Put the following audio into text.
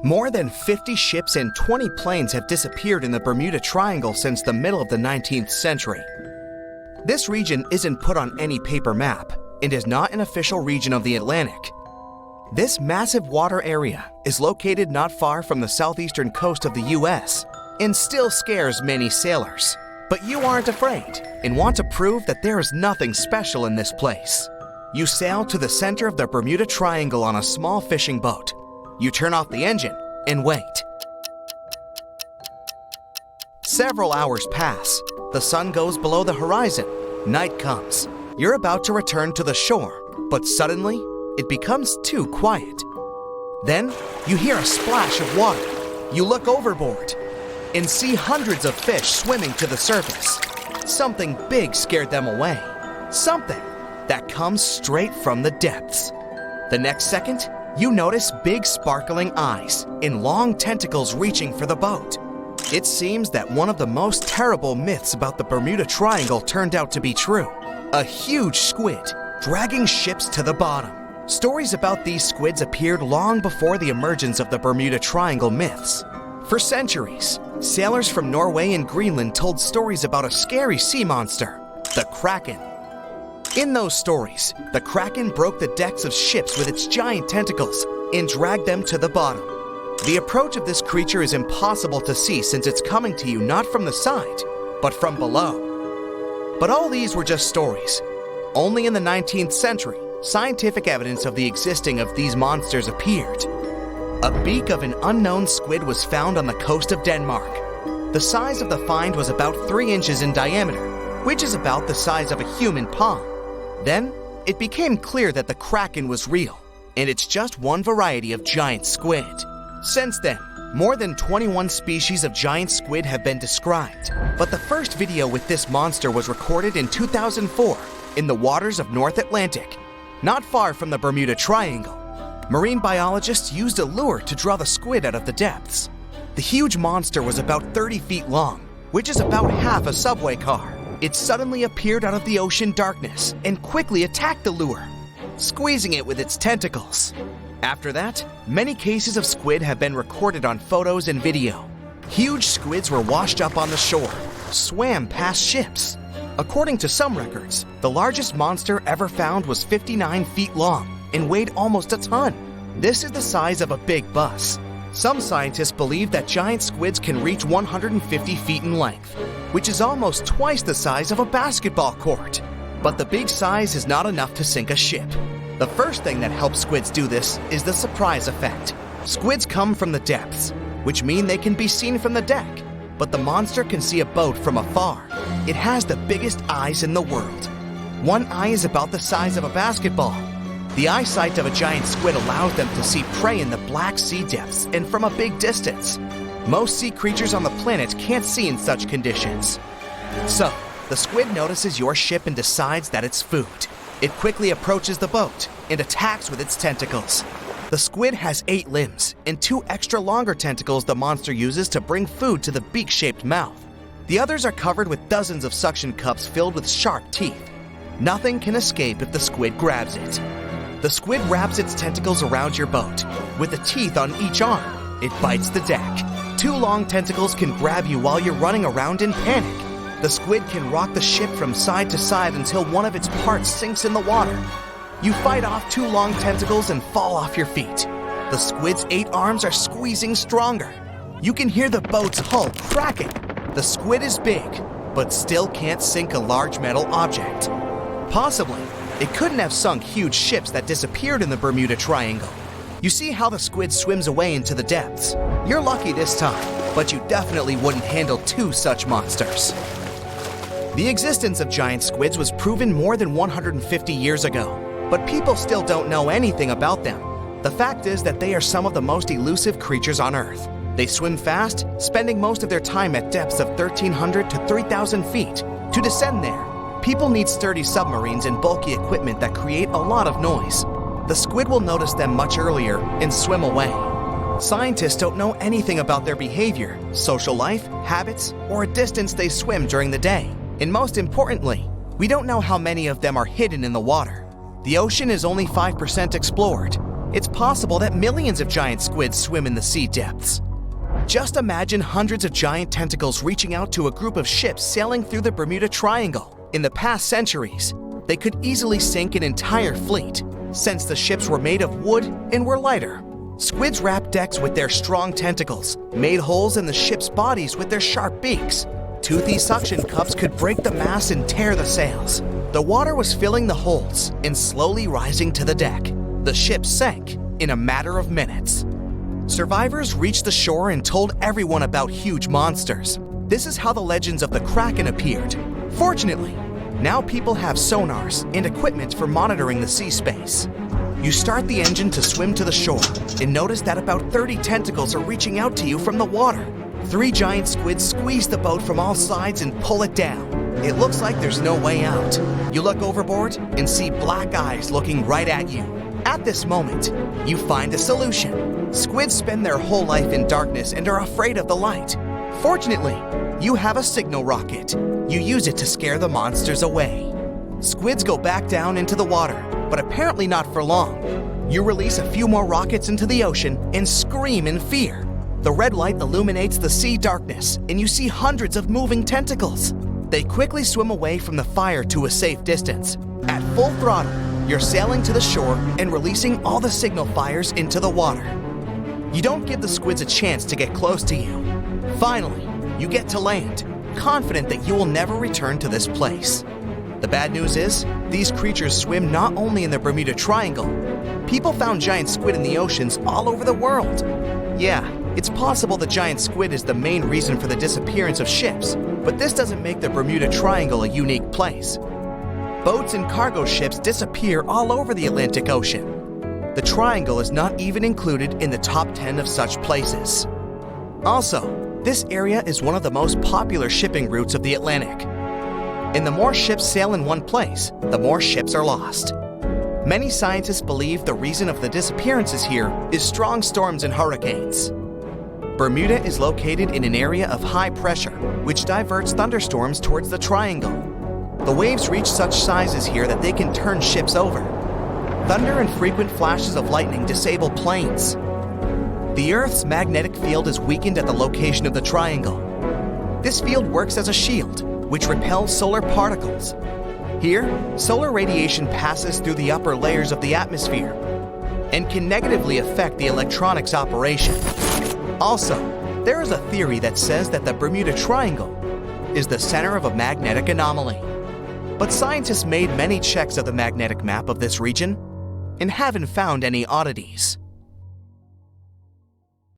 More than 50 ships and 20 planes have disappeared in the Bermuda Triangle since the middle of the 19th century. This region isn't put on any paper map and is not an official region of the Atlantic. This massive water area is located not far from the southeastern coast of the US and still scares many sailors. But you aren't afraid and want to prove that there is nothing special in this place. You sail to the center of the Bermuda Triangle on a small fishing boat. You turn off the engine and wait. Several hours pass. The sun goes below the horizon. Night comes. You're about to return to the shore, but suddenly, it becomes too quiet. Then, you hear a splash of water. You look overboard and see hundreds of fish swimming to the surface. Something big scared them away. Something that comes straight from the depths. The next second, you notice big sparkling eyes and long tentacles reaching for the boat. It seems that one of the most terrible myths about the Bermuda Triangle turned out to be true. A huge squid dragging ships to the bottom. Stories about these squids appeared long before the emergence of the Bermuda Triangle myths. For centuries, sailors from Norway and Greenland told stories about a scary sea monster, the Kraken. In those stories, the Kraken broke the decks of ships with its giant tentacles and dragged them to the bottom. The approach of this creature is impossible to see since it's coming to you not from the side, but from below. But all these were just stories. Only in the 19th century, scientific evidence of the existing of these monsters appeared. A beak of an unknown squid was found on the coast of Denmark. The size of the find was about 3 inches in diameter, which is about the size of a human palm. Then, it became clear that the Kraken was real, and it's just one variety of giant squid. Since then, more than 21 species of giant squid have been described, but the first video with this monster was recorded in 2004 in the waters of North Atlantic, not far from the Bermuda Triangle. Marine biologists used a lure to draw the squid out of the depths. The huge monster was about 30 feet long, which is about half a subway car. It suddenly appeared out of the ocean darkness and quickly attacked the lure, squeezing it with its tentacles. After that, many cases of squid have been recorded on photos and video. Huge squids were washed up on the shore, swam past ships. According to some records, the largest monster ever found was 59 feet long and weighed almost a ton. This is the size of a big bus. Some scientists believe that giant squids can reach 150 feet in length, which is almost twice the size of a basketball court. But the big size is not enough to sink a ship. The first thing that helps squids do this is the surprise effect. Squids come from the depths, which mean they can be seen from the deck, but the monster can see a boat from afar. It has the biggest eyes in the world. One eye is about the size of a basketball. The eyesight of a giant squid allows them to see prey in the Black Sea depths and from a big distance. Most sea creatures on the planet can't see in such conditions. So, the squid notices your ship and decides that it's food. It quickly approaches the boat and attacks with its tentacles. The squid has 8 limbs and 2 extra longer tentacles the monster uses to bring food to the beak-shaped mouth. The others are covered with dozens of suction cups filled with sharp teeth. Nothing can escape if the squid grabs it. The squid wraps its tentacles around your boat. With the teeth on each arm, it bites the deck. 2 long tentacles can grab you while you're running around in panic. The squid can rock the ship from side to side until one of its parts sinks in the water. You fight off 2 long tentacles and fall off your feet. The squid's 8 arms are squeezing stronger. You can hear the boat's hull cracking. The squid is big, but still can't sink a large metal object. Possibly, it couldn't have sunk huge ships that disappeared in the Bermuda Triangle. You see how the squid swims away into the depths. You're lucky this time, but you definitely wouldn't handle 2 such monsters. The existence of giant squids was proven more than 150 years ago, but people still don't know anything about them. The fact is that they are some of the most elusive creatures on Earth. They swim fast, spending most of their time at depths of 1,300 to 3,000 feet. To descend there, people need sturdy submarines and bulky equipment that create a lot of noise. The squid will notice them much earlier and swim away. Scientists don't know anything about their behavior, social life, habits, or a distance they swim during the day. And most importantly, we don't know how many of them are hidden in the water. The ocean is only 5% explored, It's possible that millions of giant squids swim in the sea depths. Just imagine hundreds of giant tentacles reaching out to a group of ships sailing through the Bermuda Triangle. In the past centuries, they could easily sink an entire fleet, since the ships were made of wood and were lighter. Squids wrapped decks with their strong tentacles, made holes in the ship's bodies with their sharp beaks. Toothy suction cups could break the masts and tear the sails. The water was filling the holes and slowly rising to the deck. The ship sank in a matter of minutes. Survivors reached the shore and told everyone about huge monsters. This is how the legends of the Kraken appeared. Fortunately, now people have sonars and equipment for monitoring the sea space. You start the engine to swim to the shore and notice that about 30 tentacles are reaching out to you from the water. 3 giant squids squeeze the boat from all sides and pull it down. It looks like there's no way out. You look overboard and see black eyes looking right at you. At this moment, you find a solution. Squids spend their whole life in darkness and are afraid of the light. Fortunately, you have a signal rocket. You use it to scare the monsters away. Squids go back down into the water, but apparently not for long. You release a few more rockets into the ocean and scream in fear. The red light illuminates the sea darkness, and you see hundreds of moving tentacles. They quickly swim away from the fire to a safe distance. At full throttle, you're sailing to the shore and releasing all the signal fires into the water. You don't give the squids a chance to get close to you. Finally, you get to land, confident that you will never return to this place. The bad news is, these creatures swim not only in the Bermuda Triangle. People found giant squid in the oceans all over the world. Yeah, it's possible the giant squid is the main reason for the disappearance of ships, but this doesn't make the Bermuda Triangle a unique place. Boats and cargo ships disappear all over the Atlantic Ocean. The Triangle is not even included in the top 10 of such places. Also, this area is one of the most popular shipping routes of the Atlantic. And the more ships sail in one place, the more ships are lost. Many scientists believe the reason of the disappearances here is strong storms and hurricanes. Bermuda is located in an area of high pressure, which diverts thunderstorms towards the Triangle. The waves reach such sizes here that they can turn ships over. Thunder and frequent flashes of lightning disable planes. The Earth's magnetic field is weakened at the location of the Triangle. This field works as a shield, which repels solar particles. Here, solar radiation passes through the upper layers of the atmosphere and can negatively affect the electronics operation. Also, there is a theory that says that the Bermuda Triangle is the center of a magnetic anomaly. But scientists made many checks of the magnetic map of this region and haven't found any oddities.